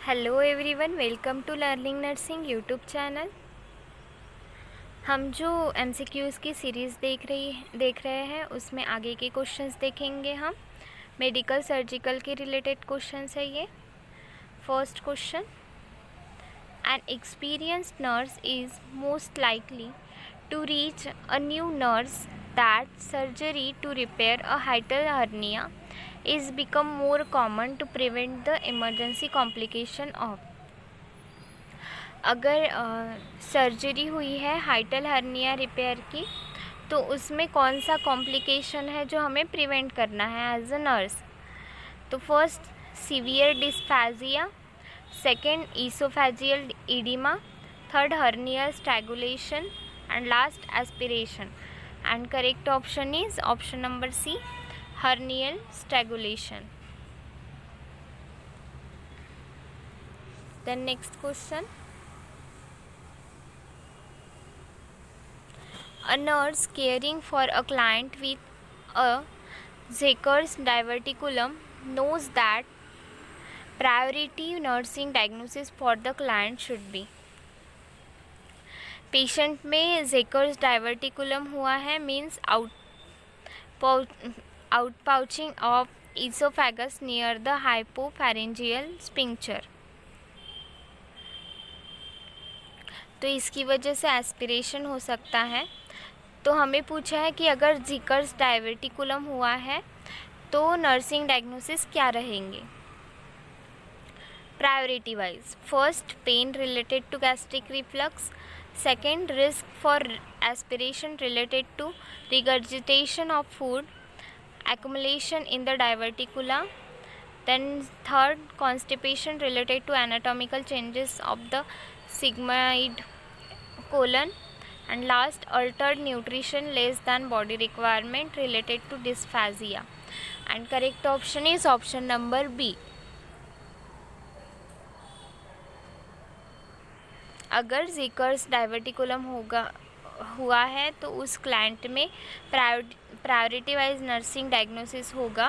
Hello everyone, welcome to learning nursing YouTube channel. हम जो MCQs की सीरीज़ देख रहे हैं उसमें आगे के क्वेश्चंस देखेंगे। हम मेडिकल सर्जिकल के रिलेटेड क्वेश्चंस है ये। First question, an experienced nurse is most likely to reach a new nurse that surgery to repair a hiatal hernia is become more common to prevent the emergency complication of। अगर surgery हुई है हाइटल hernia repair की, तो उसमें कौन सा complication है जो हमें प्रिवेंट करना है एज अ नर्स। तो first, severe dysphagia, second esophageal edema, third hernia strangulation and last aspiration. And correct option is option number C, hernial strangulation। Then next question, a nurse caring for a client with a Zakker's diverticulum knows that priority nursing diagnosis for the client should be। Patient में Zakker's diverticulum हुआ है, means outpouching of esophagus near the hypopharyngeal sphincter। तो इसकी वजह से aspiration हो सकता है। तो हमें पूछा है कि अगर ज़िकर्स डायवर्टिकुलम हुआ है तो नर्सिंग डायग्नोसिस क्या रहेंगे। Priority wise, first pain related to gastric reflux, second risk for aspiration related to regurgitation of food accumulation in the diverticula, then third constipation related to anatomical changes of the sigmoid colon, and last altered nutrition less than body requirement related to dysphagia। and correct option is option number B। अगर Zakker's diverticulum हुआ है तो उस client में priority wise nursing diagnosis होगा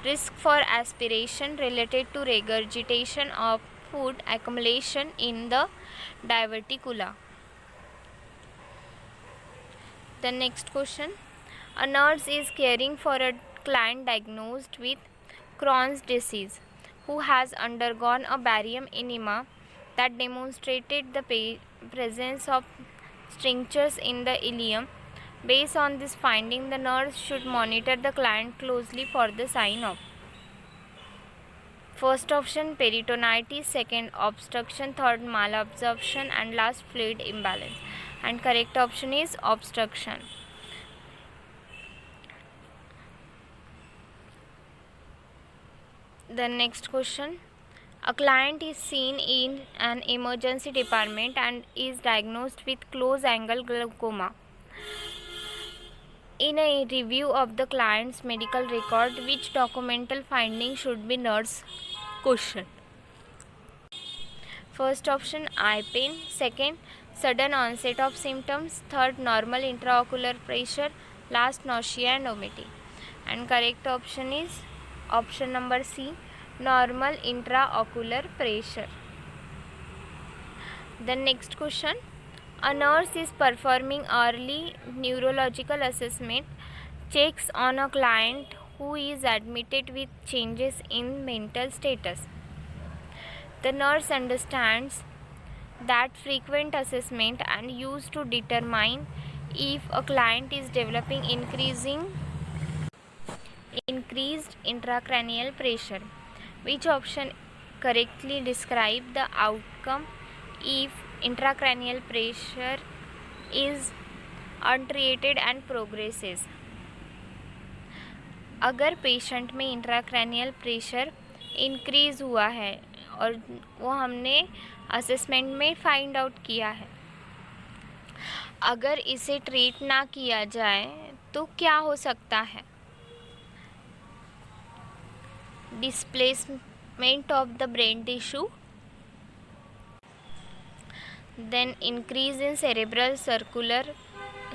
risk for aspiration related to regurgitation of food accumulation in the diverticula. The next question, a nurse is caring for a client diagnosed with Crohn's disease who has undergone a barium enema that demonstrated the presence of strictures in the ileum। Based on this finding, the nurse should monitor the client closely for the sign of first option peritonitis, second obstruction, third malabsorption, and last fluid imbalance। and correct option is obstruction। The next question, a client is seen in an emergency department and is diagnosed with close angle glaucoma। In a review of the client's medical record, which documental finding should be nurse question? First option, eye pain, second sudden onset of symptoms, third normal intraocular pressure, last nausea and vomiting। and correct option is option number C, normal intraocular pressure। The next question, a nurse is performing early neurological assessment checks on a client who is admitted with changes in mental status। The nurse understands that frequent assessment and used to determine if a client is developing increased intracranial pressure। Which option correctly describe the outcome if intracranial pressure is untreated and progresses? अगर patient में intracranial pressure increase हुआ है और वो हमने assessment में find out किया है, अगर इसे ट्रीट ना किया जाए तो क्या हो सकता है? Displacement of the brain tissue, then increase in cerebral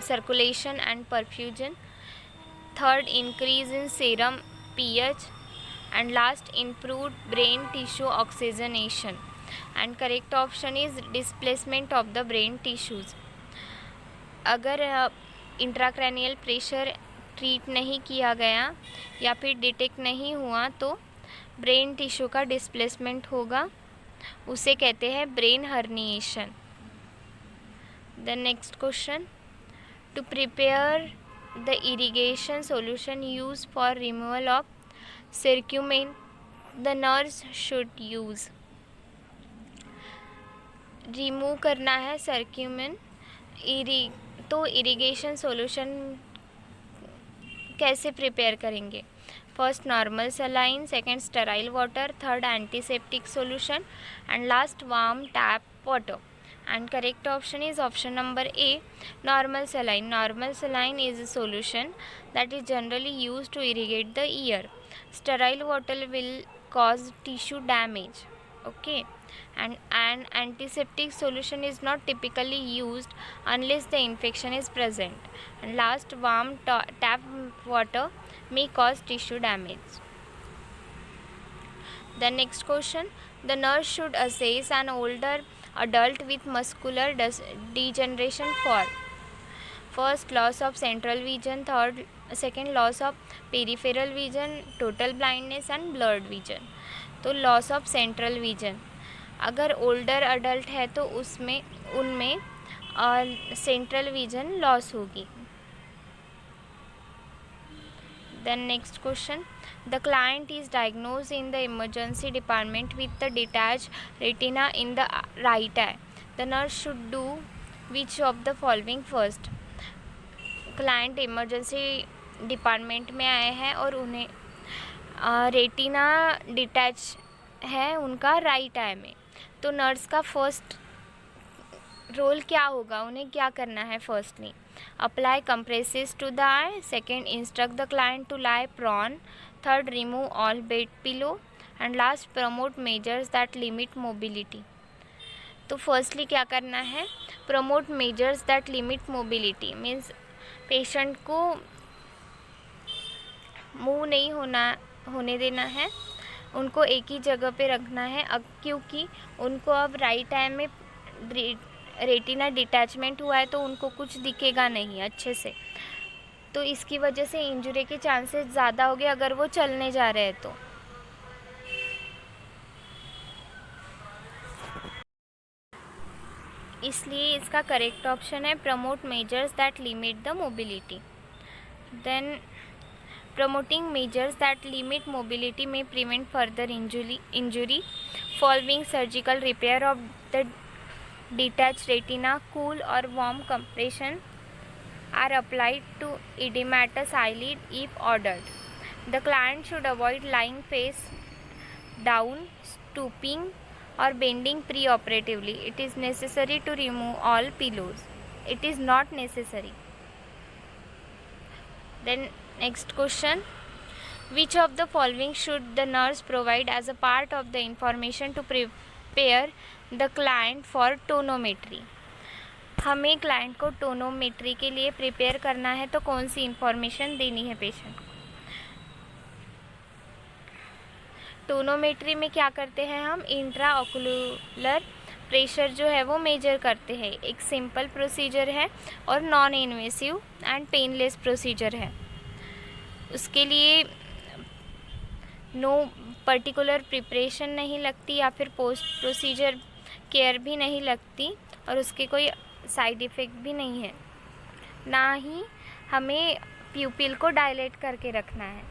circulation and perfusion, third increase in serum pH, and last improved brain tissue oxygenation। And correct option is displacement of the brain tissues. अगर intracranial pressure treat नहीं किया गया या फिर detect नहीं हुआ तो brain tissue का डिस्प्लेसमेंट होगा, उसे कहते हैं brain herniation. The next question, to prepare the irrigation solution use for removal of cerumen the nurse should use. Remove करना है सर्क्यूमेन, तो इरिगेशन सॉल्यूशन कैसे प्रिपेयर करेंगे? First normal saline, second sterile water, third antiseptic solution and last warm tap water. And correct option is option number A, normal saline. Normal saline is a solution that is generally used to irrigate the ear. Sterile water will cause tissue damage. Okay, and an antiseptic solution is not typically used unless the infection is present. And last, warm tap water may cause tissue damage. The next question, the nurse should assess an older adult with muscular degeneration for first loss of central vision, second loss of peripheral vision, total blindness and blurred vision। तो loss of central vision, अगर older adult है तो उनमें central vision loss होगी। Then next question, the client is diagnosed in the emergency department with the detached retina in the right eye. The nurse should do which of the following first? Client emergency department में आए हैं और उन्हें retina detach है उनका right I में, तो nurse का फर्स्ट रोल क्या होगा, उन्हें क्या करना है? Firstly apply compresses to the eye, second instruct the client to lie prone, third remove all bed pillow and last promote measures that limit mobility। तो फर्स्टली क्या करना है? promote measures that limit mobility means patient को move नहीं होने देना है, उनको एक ही जगह पे रखना है। अब क्योंकि उनको अब राइट आई में रेटिना डिटैचमेंट हुआ है तो उनको कुछ दिखेगा नहीं अच्छे से, तो इसकी वजह से इंजरी के चांसेस ज़्यादा हो गए अगर वो चलने जा रहे हैं तो। इसलिए इसका करेक्ट ऑप्शन है promote measures that limit the mobility. Then promoting measures that limit mobility may prevent further injury following surgical repair of the detached retina. Cool or warm compression are applied to edematous eyelid if ordered. The client should avoid lying face down, stooping or bending pre-operatively. It is necessary to remove all pillows. It is not necessary. Then next question, which of the following should the nurse provide as a part of the information to prepare the client for tonometry? हमें client को tonometry के लिए prepare करना है तो कौन सी information देनी है पेशेंट को? टोनोमेट्री में क्या करते हैं हम? इंट्रा ऑकुलर प्रेशर जो है वो मेजर करते हैं। एक सिंपल प्रोसीजर है और non invasive and painless procedure है। उसके लिए नो पर्टिकुलर प्रिपरेशन नहीं लगती या फिर पोस्ट प्रोसीजर केयर भी नहीं लगती और उसके कोई साइड इफ़ेक्ट भी नहीं है, ना ही हमें प्यूपिल को डायलेट करके रखना है।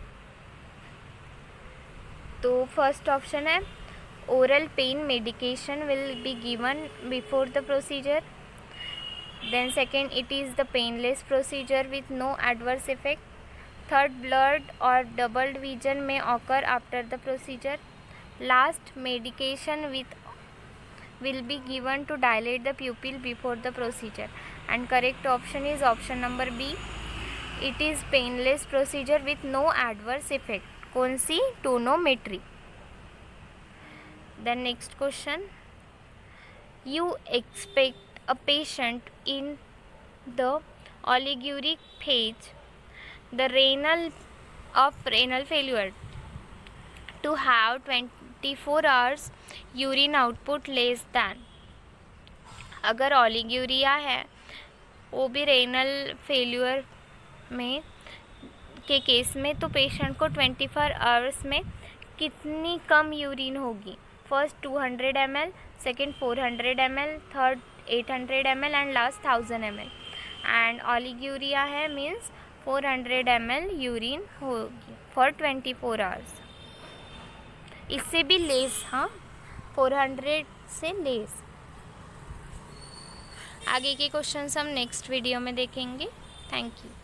तो फर्स्ट ऑप्शन है oral pain medication will be given before the procedure. Then second, it is the painless procedure with no adverse effect. Third, blurred or doubled vision may occur after the procedure. Last, medication will be given to dilate the pupil before the procedure. And correct option is option number B. It is painless procedure with no adverse effect. कौन सी? Tonometry. The next question, you expect a patient in the oliguric phase, the renal failure, to have 24 hours urine output less than. अगर oliguria है, वो भी renal failure में के case में, तो patient को 24 आवर्स में कितनी कम यूरिन होगी? First 200 ml, second 400 ml, third 800 ml and last 1000 ml। And oliguria है मीन्स 400 ml यूरिन होगी फॉर 24 आवर्स। इससे भी लेस, हाँ, 400 से लेस। आगे के क्वेश्चंस हम नेक्स्ट वीडियो में देखेंगे। Thank you.